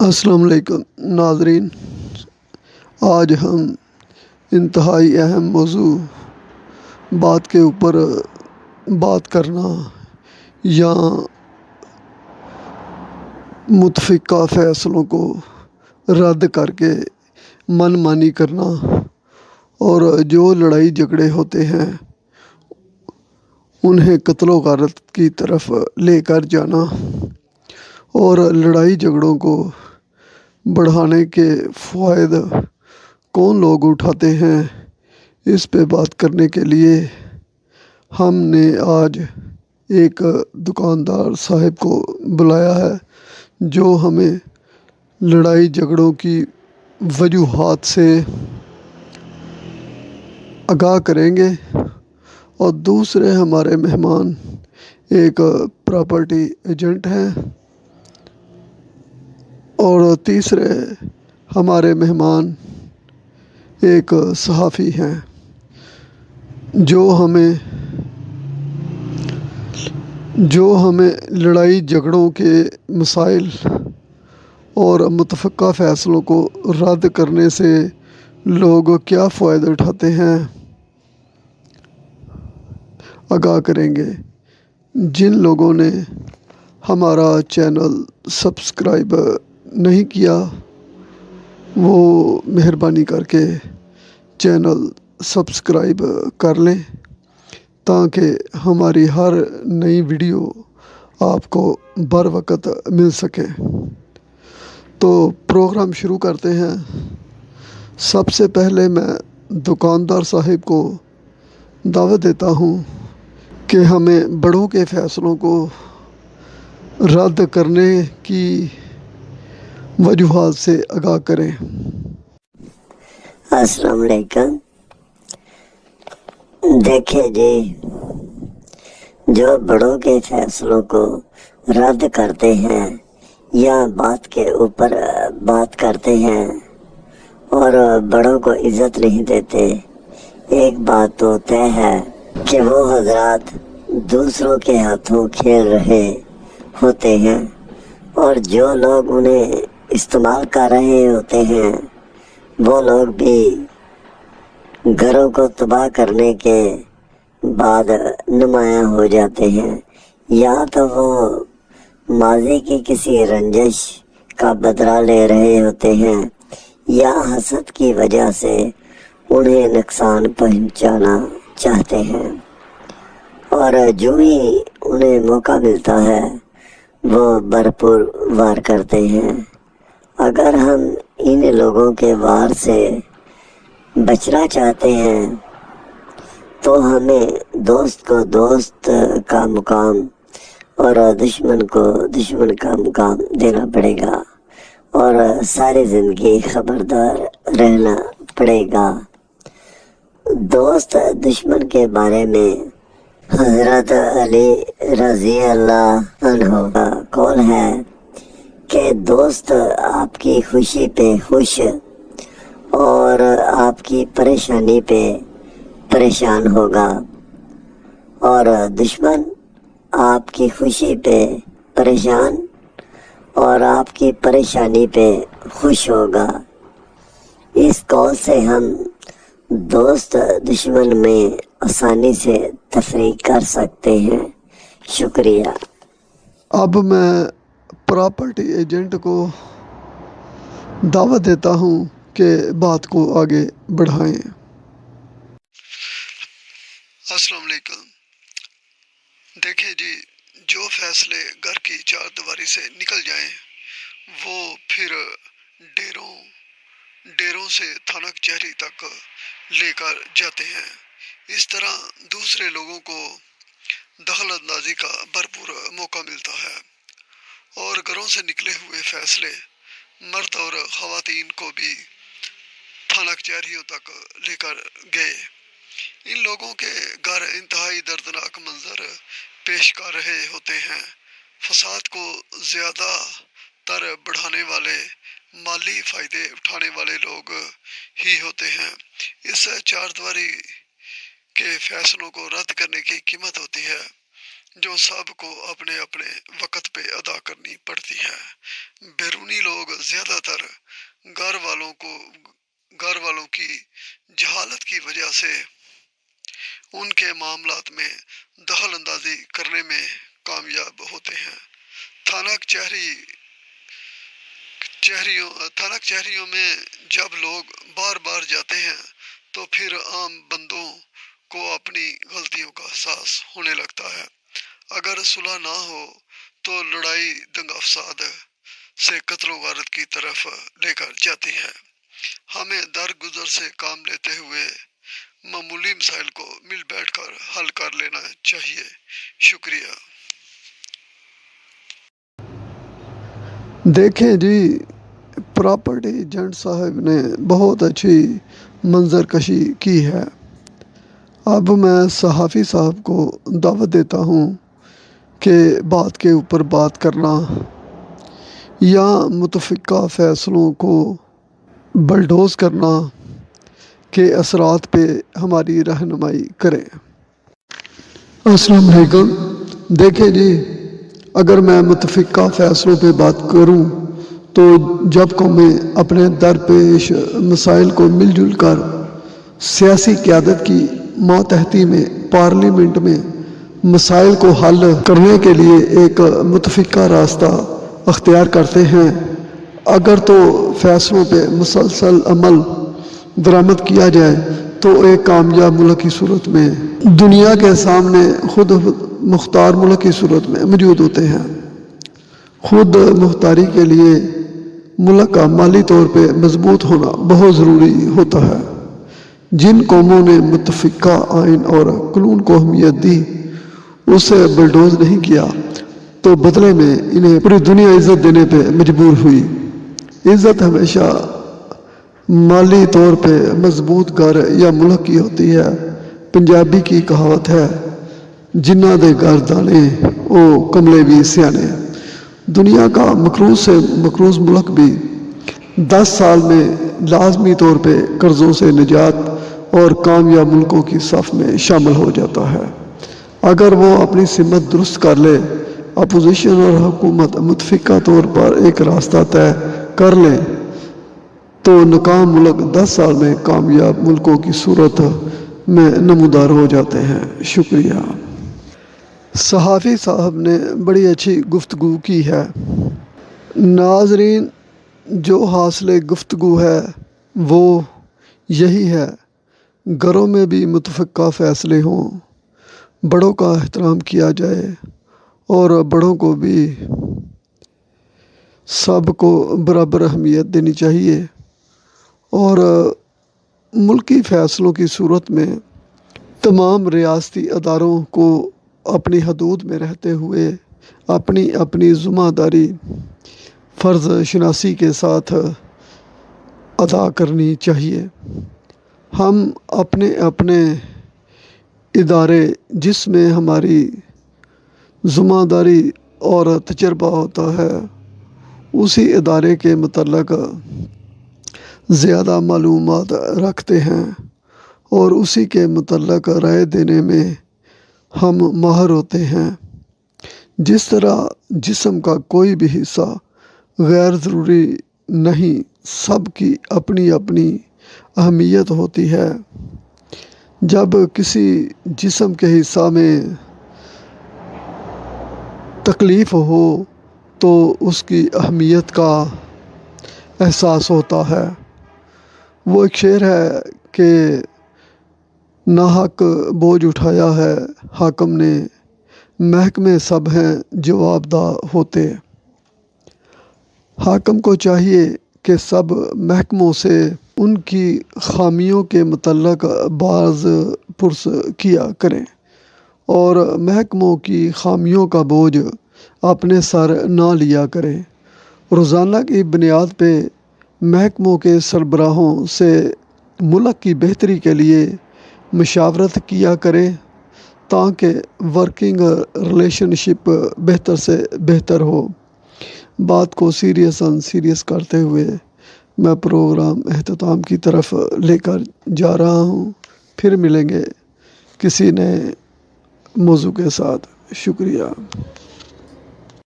السلام علیکم ناظرین، آج ہم انتہائی اہم موضوع بات کے اوپر بات کرنا یا متفقہ فیصلوں کو رد کر کے من مانی کرنا اور جو لڑائی جھگڑے ہوتے ہیں انہیں قتل و غارت کی طرف لے کر جانا اور لڑائی جھگڑوں کو بڑھانے کے فوائد کون لوگ اٹھاتے ہیں، اس پہ بات کرنے کے لیے ہم نے آج ایک دکاندار صاحب کو بلایا ہے جو ہمیں لڑائی جھگڑوں کی وجوہات سے آگاہ کریں گے، اور دوسرے ہمارے مہمان ایک پراپرٹی ایجنٹ ہیں، اور تیسرے ہمارے مہمان ایک صحافی ہیں جو ہمیں لڑائی جھگڑوں کے مسائل اور متفقہ فیصلوں کو رد کرنے سے لوگ کیا فائدہ اٹھاتے ہیں آگاہ کریں گے۔ جن لوگوں نے ہمارا چینل سبسکرائب نہیں کیا وہ مہربانی کر کے چینل سبسکرائب کر لیں تاکہ ہماری ہر نئی ویڈیو آپ کو بر وقت مل سکے۔ تو پروگرام شروع کرتے ہیں۔ سب سے پہلے میں دکاندار صاحب کو دعوت دیتا ہوں کہ ہمیں بڑوں کے فیصلوں کو رد کرنے کی وجوہات سے آگاہ کریں۔ السلام علیکم۔ دیکھیں جی، جو بڑوں کے فیصلوں کو رد کرتے ہیں یا بات کے اوپر بات کرتے ہیں اور بڑوں کو عزت نہیں دیتے، ایک بات تو طے ہے کہ وہ حضرات دوسروں کے ہاتھوں کھیل رہے ہوتے ہیں، اور جو لوگ انہیں استعمال کر رہے ہوتے ہیں وہ لوگ بھی گھروں کو تباہ کرنے کے بعد نمایاں ہو جاتے ہیں، یا تو وہ ماضی کی کسی رنجش کا بدلہ لے رہے ہوتے ہیں یا حسد کی وجہ سے انہیں نقصان پہنچانا چاہتے ہیں، اور جو ہی انہیں موقع ملتا ہے وہ بھرپور وار کرتے ہیں۔ اگر ہم ان لوگوں کے وار سے بچنا چاہتے ہیں تو ہمیں دوست کو دوست کا مقام اور دشمن کو دشمن کا مقام دینا پڑے گا، اور ساری زندگی خبردار رہنا پڑے گا۔ دوست دشمن کے بارے میں حضرت علی رضی اللہ عنہ کا قول ہے کہ دوست آپ کی خوشی پہ خوش اور آپ کی پریشانی پہ پریشان ہوگا، اور دشمن آپ کی خوشی پہ پریشان اور آپ کی پریشانی پہ خوش ہوگا۔ اس قول سے ہم دوست دشمن میں آسانی سے تفریق کر سکتے ہیں۔ شکریہ۔ اب میں پراپرٹی ایجنٹ کو دعوت دیتا ہوں کہ بات کو آگے بڑھائیں۔ السلام علیکم۔ دیکھیں جی، جو فیصلے گھر کی چار دیواری سے نکل جائیں وہ پھر ڈیروں سے تھانہ کچہری تک لے کر جاتے ہیں۔ اس طرح دوسرے لوگوں کو دخل اندازی کا بھرپور موقع ملتا ہے، اور گھروں سے نکلے ہوئے فیصلے مرد اور خواتین کو بھی تھانہ کچہریوں تک لے کر گئے۔ ان لوگوں کے گھر انتہائی دردناک منظر پیش کر رہے ہوتے ہیں۔ فساد کو زیادہ تر بڑھانے والے مالی فائدے اٹھانے والے لوگ ہی ہوتے ہیں۔ اس چار دیواری کے فیصلوں کو رد کرنے کی قیمت ہوتی ہے جو سب کو اپنے اپنے وقت پہ ادا کرنی پڑتی ہے۔ بیرونی لوگ زیادہ تر گھر والوں کی جہالت کی وجہ سے ان کے معاملات میں دخل اندازی کرنے میں کامیاب ہوتے ہیں۔ تھانک چہریوں میں جب لوگ بار بار جاتے ہیں تو پھر عام بندوں کو اپنی غلطیوں کا احساس ہونے لگتا ہے۔ اگر صلح نہ ہو تو لڑائی دنگ افساد سے قتل و غارت کی طرف لے کر جاتی ہے۔ ہمیں درگزر سے کام لیتے ہوئے معمولی مسائل کو مل بیٹھ کر حل کر لینا چاہیے۔ شکریہ۔ دیکھیں جی، پراپرٹی ایجنٹ صاحب نے بہت اچھی منظر کشی کی ہے۔ اب میں صحافی صاحب کو دعوت دیتا ہوں کہ بات کے اوپر بات کرنا یا متفقہ فیصلوں کو بلڈوز کرنا کے اثرات پہ ہماری رہنمائی کریں۔ السلام علیکم۔ دیکھیں جی، اگر میں متفقہ فیصلوں پہ بات کروں تو جب قومیں اپنے درپیش مسائل کو مل جل کر سیاسی قیادت کی ماتحتی میں پارلیمنٹ میں مسائل کو حل کرنے کے لیے ایک متفقہ راستہ اختیار کرتے ہیں، اگر تو فیصلوں پہ مسلسل عمل درآمد کیا جائے تو ایک کامیاب ملک کی صورت میں دنیا کے سامنے خود مختار ملک کی صورت میں موجود ہوتے ہیں۔ خود مختاری کے لیے ملک کا مالی طور پہ مضبوط ہونا بہت ضروری ہوتا ہے۔ جن قوموں نے متفقہ آئین اور قانون کو اہمیت دی، اسے بلڈوز نہیں کیا تو بدلے میں انہیں پوری دنیا عزت دینے پہ مجبور ہوئی۔ عزت ہمیشہ مالی طور پہ مضبوط گھر یا ملک کی ہوتی ہے۔ پنجابی کی کہاوت ہے، جنہ دے گھر دانے او کملے بھی سیانے۔ دنیا کا مقروض سے مقروض ملک بھی 10 سال میں لازمی طور پہ قرضوں سے نجات اور کامیاب ملکوں کی صف میں شامل ہو جاتا ہے۔ اگر وہ اپنی سمت درست کر لے، اپوزیشن اور حکومت متفقہ طور پر ایک راستہ طے کر لیں تو ناکام ملک 10 سال میں کامیاب ملکوں کی صورت میں نمودار ہو جاتے ہیں۔ شکریہ۔ صحافی صاحب نے بڑی اچھی گفتگو کی ہے۔ ناظرین، جو حاصل گفتگو ہے وہ یہی ہے، گھروں میں بھی متفقہ فیصلے ہوں، بڑوں کا احترام کیا جائے اور بڑوں کو بھی سب کو برابر اہمیت دینی چاہیے، اور ملکی فیصلوں کی صورت میں تمام ریاستی اداروں کو اپنی حدود میں رہتے ہوئے اپنی اپنی ذمہ داری فرض شناسی کے ساتھ ادا کرنی چاہیے۔ ہم اپنے اپنے ادارے جس میں ہماری ذمہ داری اور تجربہ ہوتا ہے، اسی ادارے کے متعلق زیادہ معلومات رکھتے ہیں اور اسی کے متعلق رائے دینے میں ہم ماہر ہوتے ہیں۔ جس طرح جسم کا کوئی بھی حصہ غیر ضروری نہیں، سب کی اپنی اپنی اہمیت ہوتی ہے۔ جب کسی جسم کے حصہ میں تکلیف ہو تو اس کی اہمیت کا احساس ہوتا ہے۔ وہ ایک شعر ہے کہ ناحق بوجھ اٹھایا ہے حاکم نے، محکمے سب ہیں جواب دہ ہوتے۔ حاکم کو چاہیے کہ سب محکموں سے ان کی خامیوں کے متعلق باز پرس کیا کریں اور محکموں کی خامیوں کا بوجھ اپنے سر نہ لیا کریں۔ روزانہ کی بنیاد پہ محکموں کے سربراہوں سے ملک کی بہتری کے لیے مشاورت کیا کریں تاکہ ورکنگ ریلیشن شپ بہتر سے بہتر ہو۔ بات کو سیریس کرتے ہوئے میں پروگرام اختتام کی طرف لے کر جا رہا ہوں۔ پھر ملیں گے کسی نئے موضوع کے ساتھ۔ شکریہ.